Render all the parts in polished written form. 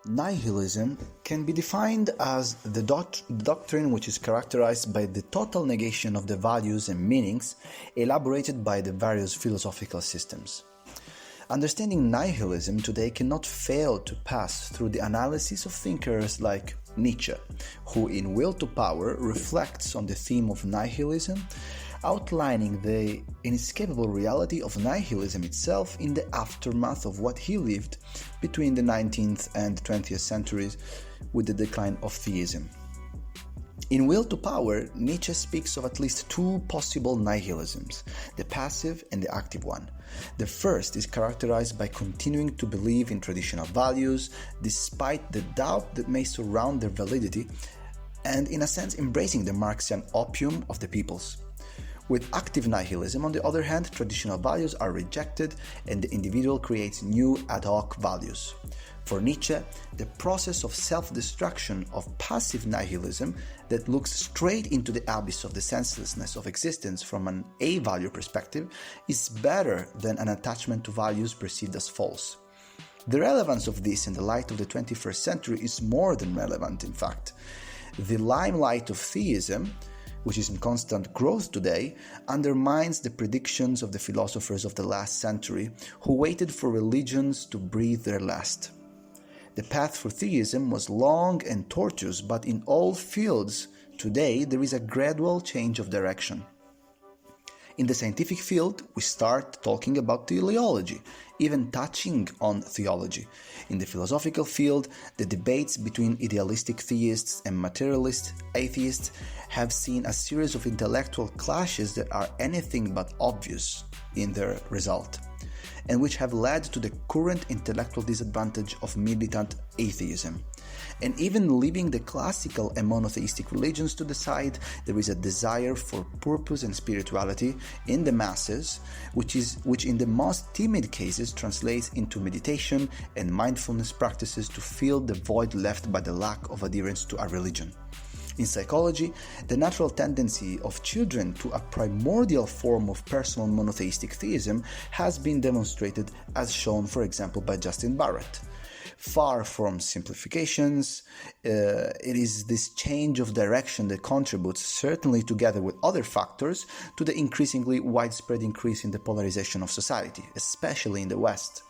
Nihilism can be defined as the doctrine which is characterized by the total negation of the values and meanings elaborated by the various philosophical systems. Understanding nihilism today cannot fail to pass through the analysis of thinkers like Nietzsche, who in Will to Power reflects on the theme of nihilism, outlining the inescapable reality of nihilism itself in the aftermath of what he lived between the 19th and 20th centuries with the decline of theism. In Will to Power, Nietzsche speaks of at least two possible nihilisms, the passive and the active one. The first is characterized by continuing to believe in traditional values despite the doubt that may surround their validity, and in a sense embracing the Marxian opium of the peoples. With active nihilism, on the other hand, traditional values are rejected and the individual creates new ad hoc values. For Nietzsche, the process of self-destruction of passive nihilism that looks straight into the abyss of the senselessness of existence from an A-value perspective is better than an attachment to values perceived as false. The relevance of this in the light of the 21st century is more than relevant, in fact. The limelight of theism, which is in constant growth today, undermines the predictions of the philosophers of the last century who waited for religions to breathe their last. The path for theism was long and tortuous, but in all fields today there is a gradual change of direction. In the scientific field, we start talking about teleology, even touching on theology. In the philosophical field, the debates between idealistic theists and materialist atheists have seen a series of intellectual clashes that are anything but obvious in their result, and which have led to the current intellectual disadvantage of militant atheism. And even leaving the classical and monotheistic religions to the side, there is a desire for purpose and spirituality in the masses, which in the most timid cases translates into meditation and mindfulness practices to fill the void left by the lack of adherence to a religion. In psychology, the natural tendency of children to a primordial form of personal monotheistic theism has been demonstrated, as shown, for example, by Justin Barret. Far from simplifications, it is this change of direction that contributes, certainly together with other factors, to the increasingly widespread increase in the polarization of society, especially in the West.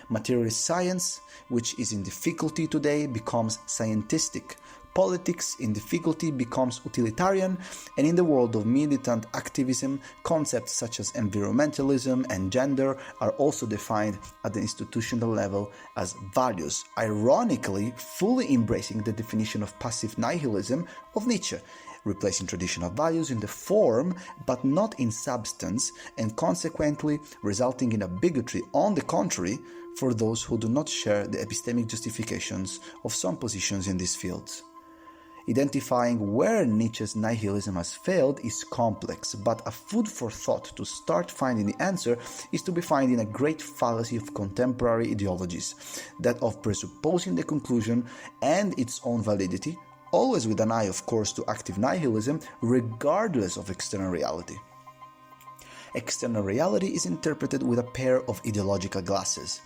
Materialist science, which is in difficulty today, becomes scientistic. Politics in difficulty becomes utilitarian, and in the world of militant activism, concepts such as environmentalism and gender are also defined at the institutional level as values, ironically fully embracing the definition of passive nihilism of Nietzsche, replacing traditional values in the form but not in substance, and consequently resulting in a bigotry on the contrary for those who do not share the epistemic justifications of some positions in these fields. Identifying where Nietzsche's nihilism has failed is complex, but a food for thought to start finding the answer is to be found in a great fallacy of contemporary ideologies, that of presupposing the conclusion and its own validity, always with an eye, of course, to active nihilism, regardless of external reality. External reality is interpreted with a pair of ideological glasses.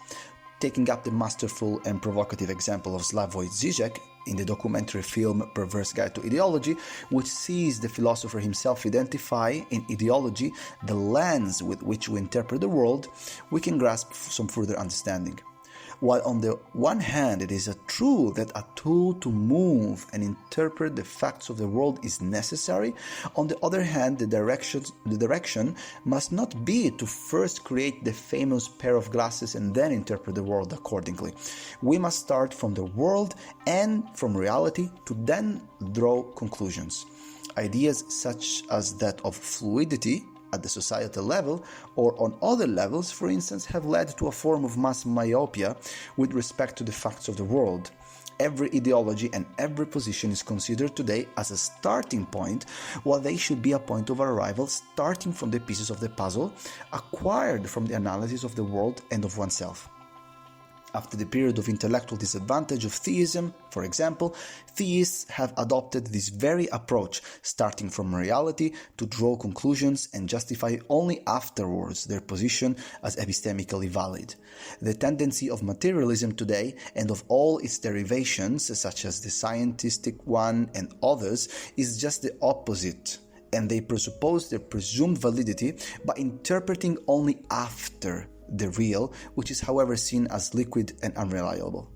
Taking up the masterful and provocative example of Slavoj Žižek in the documentary film Pervert's Guide to Ideology, which sees the philosopher himself identify in ideology the lens with which we interpret the world, we can grasp some further understanding. While on the one hand it is true that a tool to move and interpret the facts of the world is necessary, on the other hand the direction must not be to first create the famous pair of glasses and then interpret the world accordingly. We must start from the world and from reality to then draw conclusions. Ideas such as that of fluidity at the societal level, or on other levels, for instance, have led to a form of mass myopia with respect to the facts of the world. Every ideology and every position is considered today as a starting point, while they should be a point of arrival starting from the pieces of the puzzle acquired from the analysis of the world and of oneself. After the period of intellectual disadvantage of theism, for example, theists have adopted this very approach, starting from reality to draw conclusions and justify only afterwards their position as epistemically valid. The tendency of materialism today and of all its derivations, such as the scientific one and others, is just the opposite, and they presuppose their presumed validity by interpreting only after the real, which is however seen as liquid and unreliable.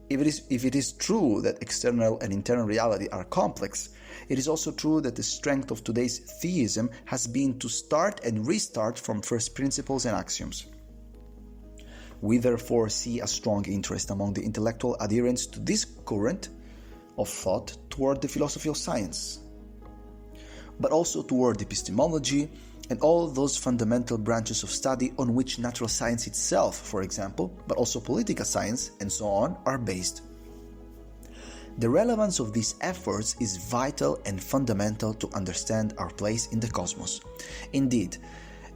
If it is true that external and internal reality are complex, it is also true that the strength of today's theism has been to start and restart from first principles and axioms. We therefore see a strong interest among the intellectual adherents to this current of thought toward the philosophy of science, but also toward epistemology and all those fundamental branches of study on which natural science itself, for example, but also political science and so on, are based. The relevance of these efforts is vital and fundamental to understand our place in the cosmos. Indeed,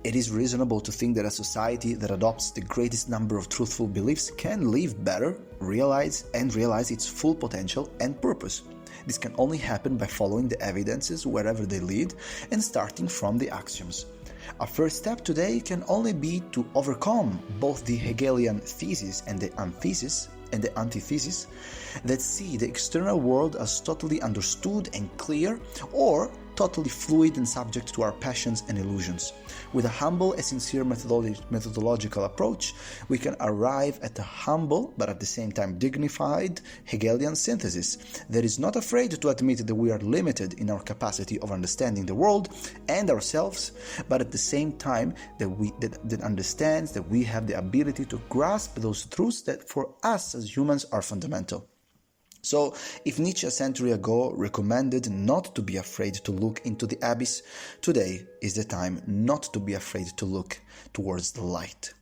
it is reasonable to think that a society that adopts the greatest number of truthful beliefs can live better, realize its full potential and purpose. This can only happen by following the evidences wherever they lead and starting from the axioms. A first step today can only be to overcome both the Hegelian thesis and the antithesis that see the external world as totally understood and clear, or totally fluid and subject to our passions and illusions. With a humble and sincere methodological approach, we can arrive at a humble but at the same time dignified Hegelian synthesis that is not afraid to admit that we are limited in our capacity of understanding the world and ourselves, but at the same time that understands that we have the ability to grasp those truths that for us as humans are fundamental. So, if Nietzsche a century ago recommended not to be afraid to look into the abyss, today is the time not to be afraid to look towards the light.